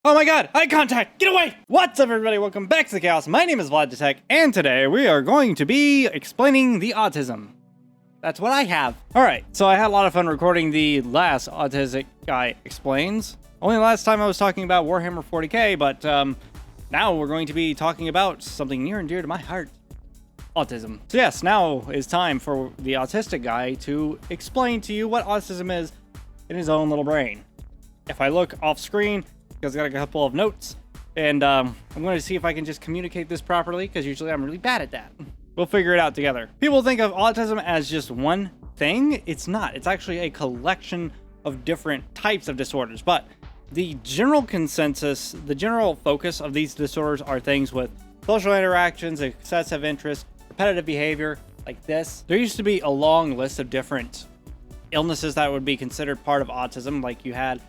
Oh my god, eye contact! Get away! What's up, everybody? Welcome back to the chaos. My name is Vlad, the-tek, and today we are going to be explaining the autism. That's what I have. Alright, so I had a lot of fun recording the last Autistic Guy Explains. Only last time I was talking about Warhammer 40k, but now we're going to be talking about something near and dear to my heart. Autism. So yes, now is time for the Autistic Guy to explain to you what autism is in his own little brain. If I look off screen, because I got a couple of notes, and I'm going to see if I can just communicate this properly, because usually I'm really bad at that. We'll figure it out together. People think of autism as just one thing. It's not. It's actually a collection of different types of disorders, but the general consensus, the general focus of these disorders are things with social interactions, excessive interest, repetitive behavior, like this. There used to be a long list of different illnesses that would be considered part of autism, like you had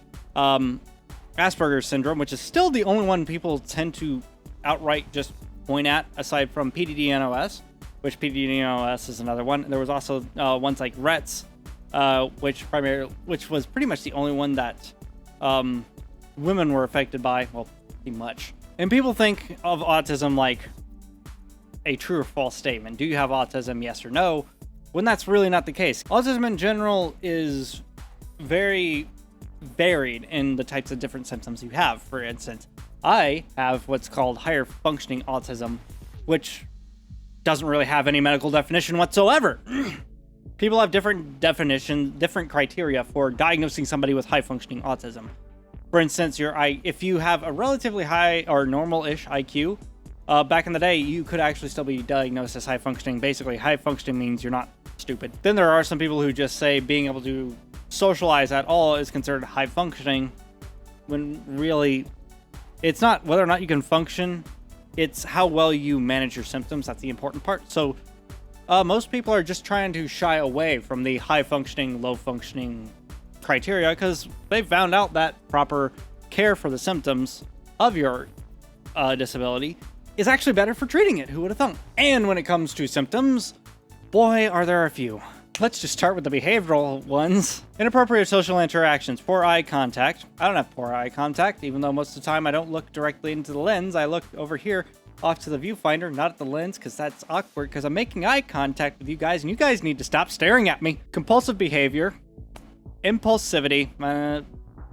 Asperger Syndrome, which is still the only one people tend to outright just point at, aside from PDD-NOS, which PDD-NOS is another one. There was also ones like Rets, which was pretty much the only one that women were affected by, well, pretty much. And people think of autism like a true or false statement. Do you have autism, yes or no? When that's really not the case. Autism in general is very varied in the types of different symptoms you have. For instance, I have what's called higher functioning autism, which doesn't really have any medical definition whatsoever. People have different definitions, different criteria for diagnosing somebody with high functioning autism. For instance, if you have a relatively high or normal-ish IQ, back in the day, you could actually still be diagnosed as high functioning. Basically, high functioning means you're not stupid. Then there are some people who just say being able to socialize at all is considered high functioning, when really it's not whether or not you can function, it's how well you manage your symptoms. That's the important part. So most people are just trying to shy away from the high functioning, low functioning criteria, because they've found out that proper care for the symptoms of your disability is actually better for treating it. Who would have thought? And when it comes to symptoms, boy, are there a few. Let's just start with the behavioral ones. Inappropriate social interactions, poor eye contact. I don't have poor eye contact, even though most of the time I don't look directly into the lens. I look over here off to the viewfinder, not at the lens, because that's awkward, because I'm making eye contact with you guys, and you guys need to stop staring at me. Compulsive behavior, impulsivity,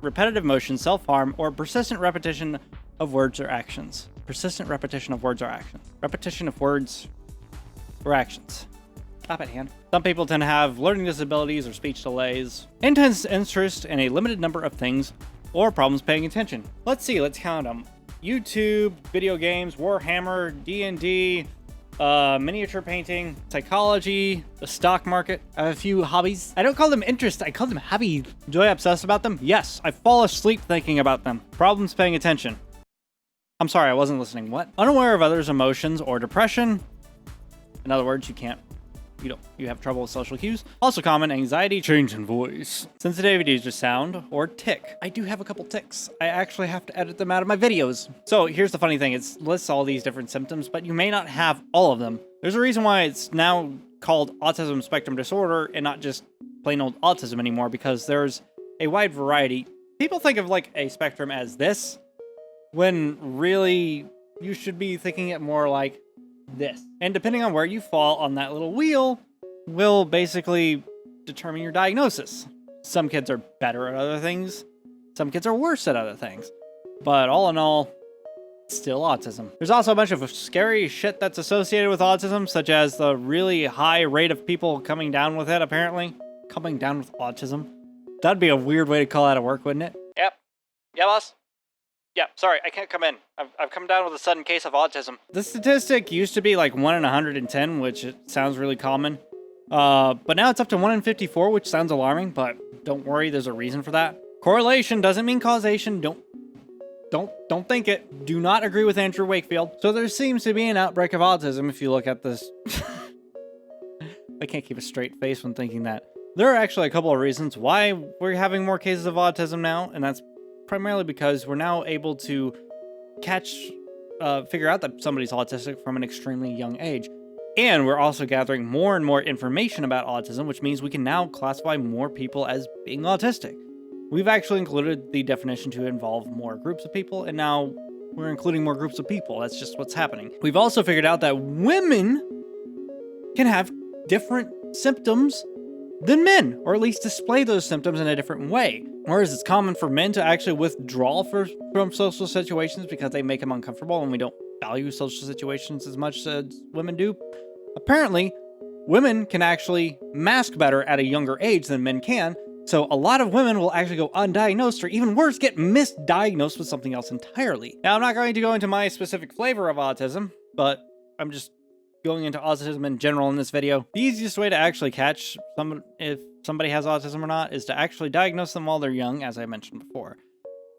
repetitive motion, self-harm, or persistent repetition of words or actions. Persistent repetition of words or actions. Repetition of words or actions. Stop it, hand. Some people tend to have learning disabilities or speech delays, intense interest in a limited number of things, or problems paying attention. Let's see, let's count them. YouTube, video games, Warhammer, D&D, miniature painting, psychology, the stock market. I have a few hobbies. I don't call them interests, I call them hobbies. Do I obsess about them? Yes, I fall asleep thinking about them. Problems paying attention. I'm sorry, I wasn't listening. What? Unaware of others' emotions or depression. In other words, you have trouble with social cues. Also common, anxiety, change in voice, sensitivity to sound, or tic. I do have a couple tics. I actually have to edit them out of my videos. So here's the funny thing, it lists all these different symptoms, but you may not have all of them. There's a reason why it's now called Autism Spectrum Disorder and not just plain old autism anymore, because there's a wide variety. People think of like a spectrum as this, when really you should be thinking it more like this. And depending on where you fall on that little wheel will basically determine your diagnosis. Some kids are better at other things. Some kids are worse at other things. But all in all, still autism. There's also a bunch of scary shit that's associated with autism, such as the really high rate of people coming down with it, apparently. Coming down with autism. That'd be a weird way to call out of work, wouldn't it? Yep. Yeah, boss? Yeah, sorry, I can't come in. I've come down with a sudden case of autism. The statistic used to be like 1 in 110, which sounds really common. But now it's up to 1 in 54, which sounds alarming, but don't worry, there's a reason for that. Correlation doesn't mean causation. Don't think it. Do not agree with Andrew Wakefield. So there seems to be an outbreak of autism if you look at this. I can't keep a straight face when thinking that. There are actually a couple of reasons why we're having more cases of autism now, and that's primarily because we're now able to figure out that somebody's autistic from an extremely young age. And we're also gathering more and more information about autism, which means we can now classify more people as being autistic. We've actually included the definition to involve more groups of people, and now we're including more groups of people. That's just what's happening. We've also figured out that women can have different symptoms than men, or at least display those symptoms in a different way. Whereas it's common for men to actually withdraw from social situations because they make them uncomfortable, and we don't value social situations as much as women do. Apparently, women can actually mask better at a younger age than men can, so a lot of women will actually go undiagnosed, or even worse, get misdiagnosed with something else entirely. Now, I'm not going to go into my specific flavor of autism, but I'm just going into autism in general in this video. The easiest way to actually catch if somebody has autism or not is to actually diagnose them while they're young, as I mentioned before.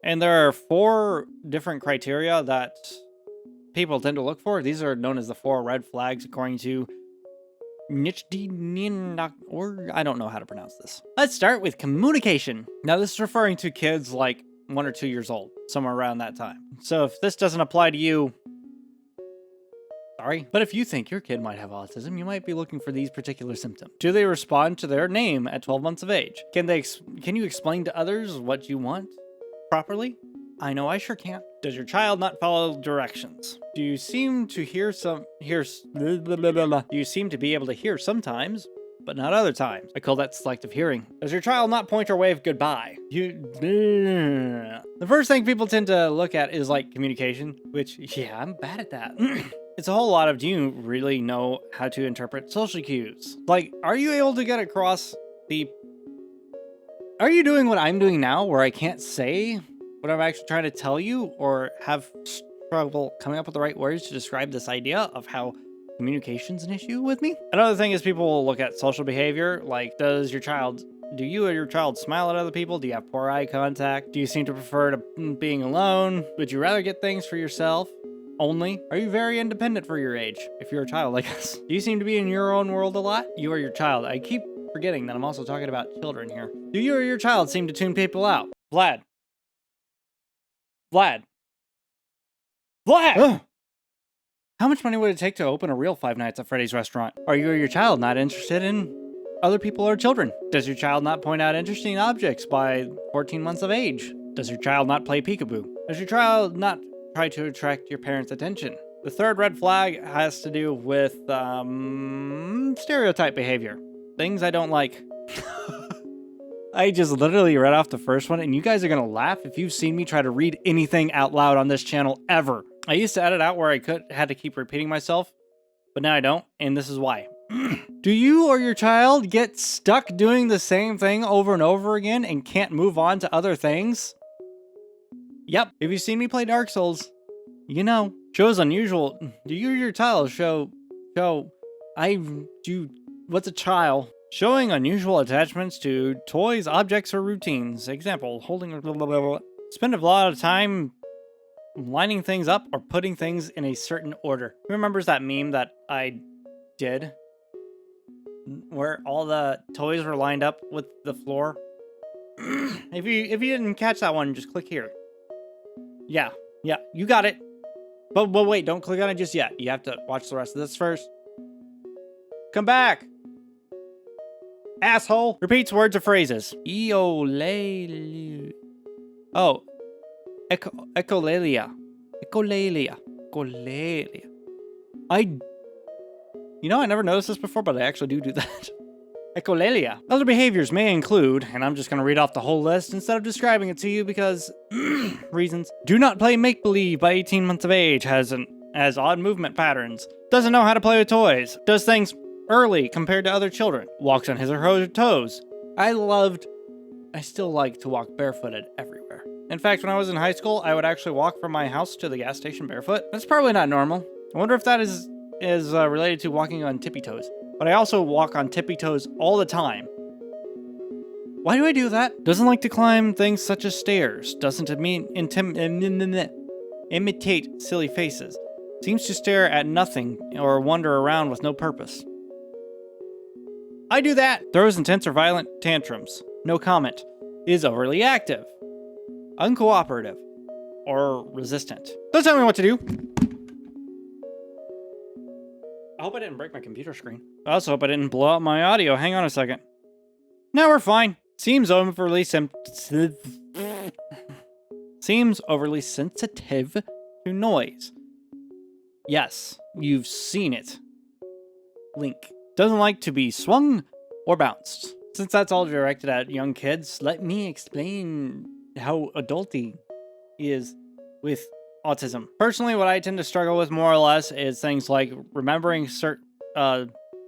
And there are 4 different criteria that people tend to look for. These are known as the 4 red flags, according to or I don't know how to pronounce this. Let's start with communication. Now, this is referring to kids like 1 or 2 years old, somewhere around that time. So if this doesn't apply to you, sorry. But if you think your kid might have autism, you might be looking for these particular symptoms. Do they respond to their name at 12 months of age? Can you explain to others what you want properly? I know I sure can't. Does your child not follow directions? Do you seem to Do you seem to be able to hear sometimes, but not other times? I call that selective hearing. Does your child not point or wave goodbye? The first thing people tend to look at is like communication, which, yeah, I'm bad at that. It's a whole lot of, do you really know how to interpret social cues? Like, are you able to get across are you doing what I'm doing now, where I can't say what I'm actually trying to tell you, or have trouble coming up with the right words to describe this idea of how communication's an issue with me? Another thing is people will look at social behavior, like do you or your child smile at other people? Do you have poor eye contact? Do you seem to prefer to being alone? Would you rather get things for yourself only? Are you very independent for your age, if you're a child like us? Do you seem to be in your own world a lot? You or your child. I keep forgetting that I'm also talking about children here. Do you or your child seem to tune people out? Vlad. Ugh. How much money would it take to open a real Five Nights at Freddy's restaurant? Are you or your child not interested in other people or children? Does your child not point out interesting objects by 14 months of age? Does your child not play peekaboo? Does your child not try to attract your parents' attention? The third red flag has to do with stereotype behavior. Things I don't like. I just literally read off the first one, and you guys are gonna laugh if you've seen me try to read anything out loud on this channel ever. I used to edit out where I had to keep repeating myself, but now I don't, and this is why. Do you or your child get stuck doing the same thing over and over again and can't move on to other things? Yep. If you've seen me play Dark Souls, you know. Shows unusual. Do you or your child what's a child? Showing unusual attachments to toys, objects, or routines. Example, holding blah, blah, blah, blah. Spend a lot of time lining things up or putting things in a certain order. Who remembers that meme that I did? Where all the toys were lined up with the floor? If you didn't catch that one, just click here. Yeah, you got it. But wait, don't click on it just yet. You have to watch the rest of this first. Come back! Asshole! Repeats words or phrases. Echolalia. I never noticed this before, but I actually do that. Echolalia. Other behaviors may include, and I'm just going to read off the whole list instead of describing it to you because reasons. Do not play make-believe by 18 months of age, has odd movement patterns, doesn't know how to play with toys, does things early compared to other children, walks on his or her toes. I still like to walk barefooted everywhere. In fact, when I was in high school, I would actually walk from my house to the gas station barefoot. That's probably not normal. I wonder if that is related to walking on tippy toes. But I also walk on tippy toes all the time. Why do I do that? Doesn't like to climb things such as stairs. Doesn't imitate silly faces. Seems to stare at nothing or wander around with no purpose. I do that. Throws intense or violent tantrums. No comment. Is overly active. Uncooperative. Or resistant. Don't tell me what to do. I hope I didn't break my computer screen. I also hope I didn't blow out my audio. Hang on a second. No, we're fine. Seems overly sensitive to noise. Yes, you've seen it. Link. Doesn't like to be swung or bounced. Since that's all directed at young kids, let me explain how adulty is with autism. Personally, what I tend to struggle with more or less is things like remembering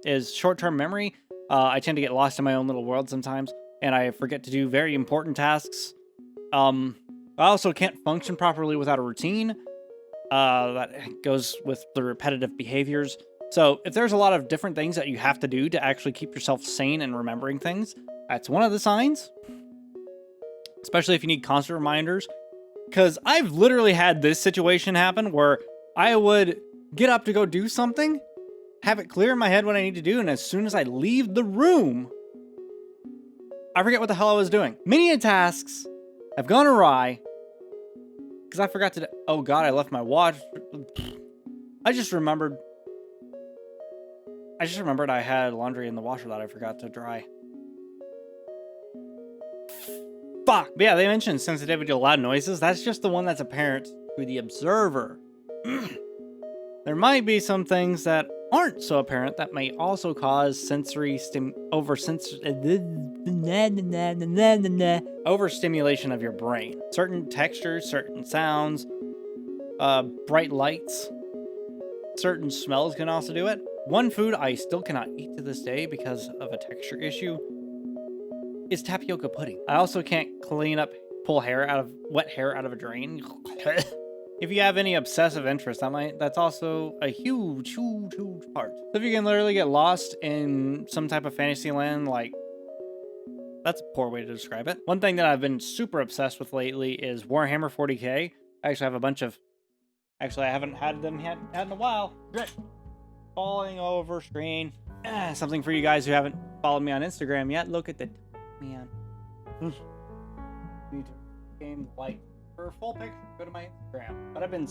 is short-term memory. I tend to get lost in my own little world sometimes, and I forget to do very important tasks. I also can't function properly without a routine. That goes with the repetitive behaviors. So if there's a lot of different things that you have to do to actually keep yourself sane and remembering things, that's one of the signs. Especially if you need constant reminders. Because I've literally had this situation happen where I would get up to go do something, have it clear in my head what I need to do, and as soon as I leave the room, I forget what the hell I was doing. Many tasks have gone awry because I forgot to... Oh god, I left my watch. I just remembered I had laundry in the washer that I forgot to dry. Fuck! But yeah, they mentioned sensitivity to loud noises. That's just the one that's apparent to the observer. There might be some things that aren't so apparent that may also cause overstimulation of your brain. Certain textures, certain sounds, bright lights, certain smells can also do it. One food I still cannot eat to this day because of a texture issue is tapioca pudding. I also can't pull wet hair out of a drain. If you have any obsessive interest, that's also a huge part. So if you can literally get lost in some type of fantasy land, like, that's a poor way to describe it. One thing that I've been super obsessed with lately is Warhammer 40k. I actually have a bunch of... Actually, I haven't had them yet in a while. Falling over screen. Something for you guys who haven't followed me on Instagram yet. Look at the... Man. Need to game light. For a full picture, go to my Instagram. But I've been...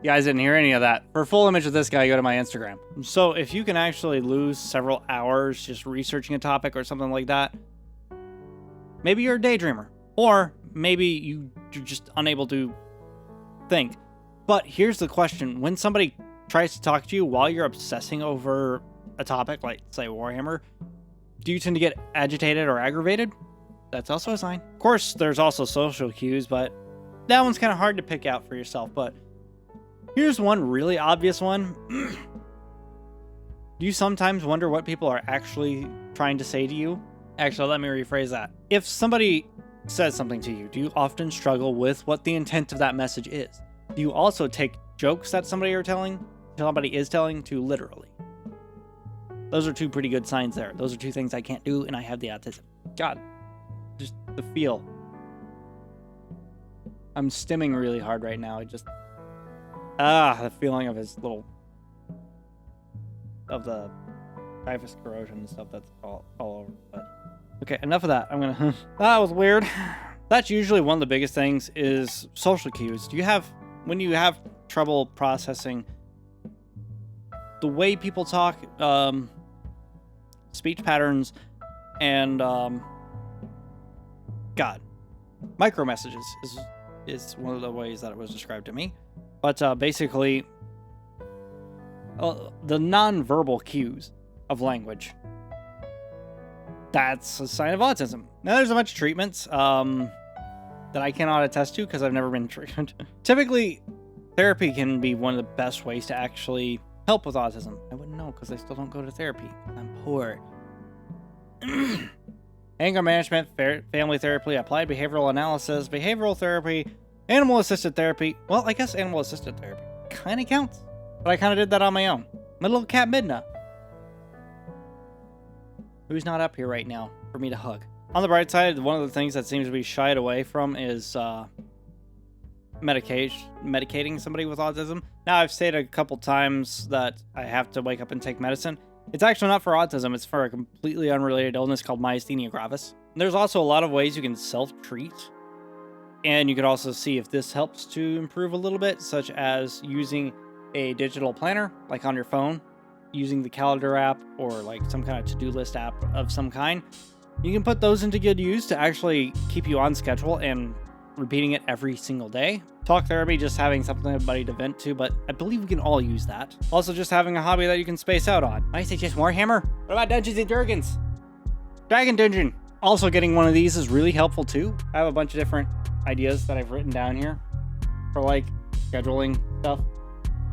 You guys didn't hear any of that. For a full image of this guy, go to my Instagram. So if you can actually lose several hours just researching a topic or something like that, maybe you're a daydreamer. Or maybe you're just unable to think. But here's the question. When somebody tries to talk to you while you're obsessing over a topic, like, say, Warhammer, do you tend to get agitated or aggravated? That's also a sign. Of course, there's also social cues, but that one's kind of hard to pick out for yourself. But here's one really obvious one. Do you sometimes wonder what people are actually trying to say to you? Actually, let me rephrase that. If somebody says something to you, do you often struggle with what the intent of that message is? Do you also take jokes that somebody is telling to literally? Those are two pretty good signs there. Those are two things I can't do, and I have the autism. God, just the feel. I'm stimming really hard right now. The feeling of his of the typhus corrosion and stuff that's all over. But okay, enough of that. That was weird. That's usually one of the biggest things is social cues. When you have trouble processing the way people talk, speech patterns, and micro messages is one of the ways that it was described to me. But basically, the non-verbal cues of language, that's a sign of autism. Now, there's a bunch of treatments that I cannot attest to because I've never been treated. Typically, therapy can be one of the best ways to actually help with autism. I wouldn't know because I still don't go to therapy. I'm poor. Anger management, family therapy, applied behavioral analysis, behavioral therapy, animal-assisted therapy. Well, I guess animal-assisted therapy kind of counts, but I kind of did that on my own. My little cat Midna, who's not up here right now for me to hug. On the bright side, one of the things that seems to be shied away from is medicating somebody with autism. Now, I've stated a couple times that I have to wake up and take medicine. It's actually not for autism. It's for a completely unrelated illness called myasthenia gravis. And there's also a lot of ways you can self-treat. And you can also see if this helps to improve a little bit, such as using a digital planner, like on your phone, using the calendar app, or like some kind of to-do list app of some kind. You can put those into good use to actually keep you on schedule and repeating it every single day. Talk therapy, just having something everybody to vent to, but I believe we can all use that. Also, just having a hobby that you can space out on. I say just Warhammer. What about Dungeons and Dragons? Dragon Dungeon. Also, getting one of these is really helpful too. I have a bunch of different ideas that I've written down here for like scheduling stuff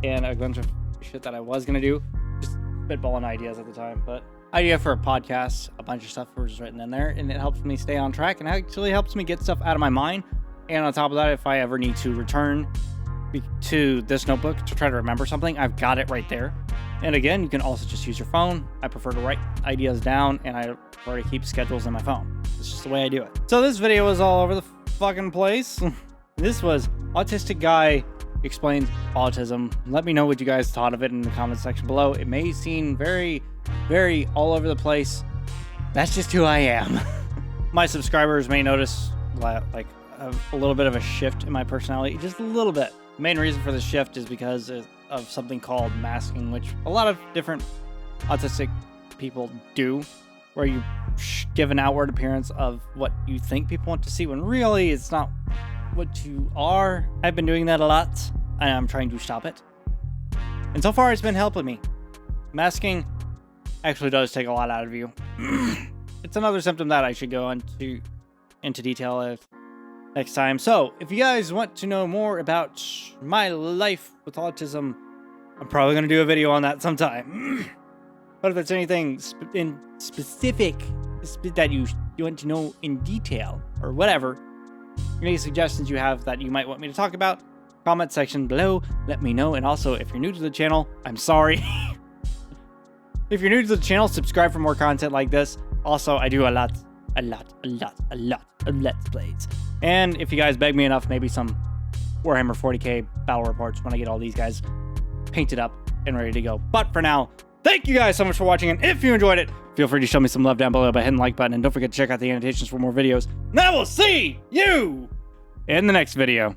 and a bunch of shit that I was gonna do. Just spitballing ideas at the time, but idea for a podcast, a bunch of stuff was written in there, and it helps me stay on track and actually helps me get stuff out of my mind. And on top of that, if I ever need to return to this notebook to try to remember something, I've got it right there. And again, you can also just use your phone. I prefer to write ideas down, and I prefer to keep schedules in my phone. It's just the way I do it. So this video was all over the fucking place. This was Autistic Guy Explains Autism. Let me know what you guys thought of it in the comment section below. It may seem very, very all over the place. That's just who I am. My subscribers may notice like a little bit of a shift in my personality, just a little bit. The main reason for the shift is because of something called masking, which a lot of different autistic people do, where you give an outward appearance of what you think people want to see when really it's not what you are. I've been doing that a lot, and I'm trying to stop it. And so far, it's been helping me. Masking actually does take a lot out of you. It's another symptom that I should go into detail of next time. So, if you guys want to know more about my life with autism, I'm probably going to do a video on that sometime. But if it's anything specific that you want to know in detail or whatever, any suggestions you have that you might want me to talk about, comment section below, let me know. And also, if you're new to the channel, I'm sorry. If you're new to the channel, subscribe for more content like this. Also, I do a lot of Let's Plays. And if you guys beg me enough, maybe some Warhammer 40k battle reports when I get all these guys painted up and ready to go. But for now, thank you guys so much for watching, and if you enjoyed it, feel free to show me some love down below by hitting the like button, and don't forget to check out the annotations for more videos. And I will see you in the next video.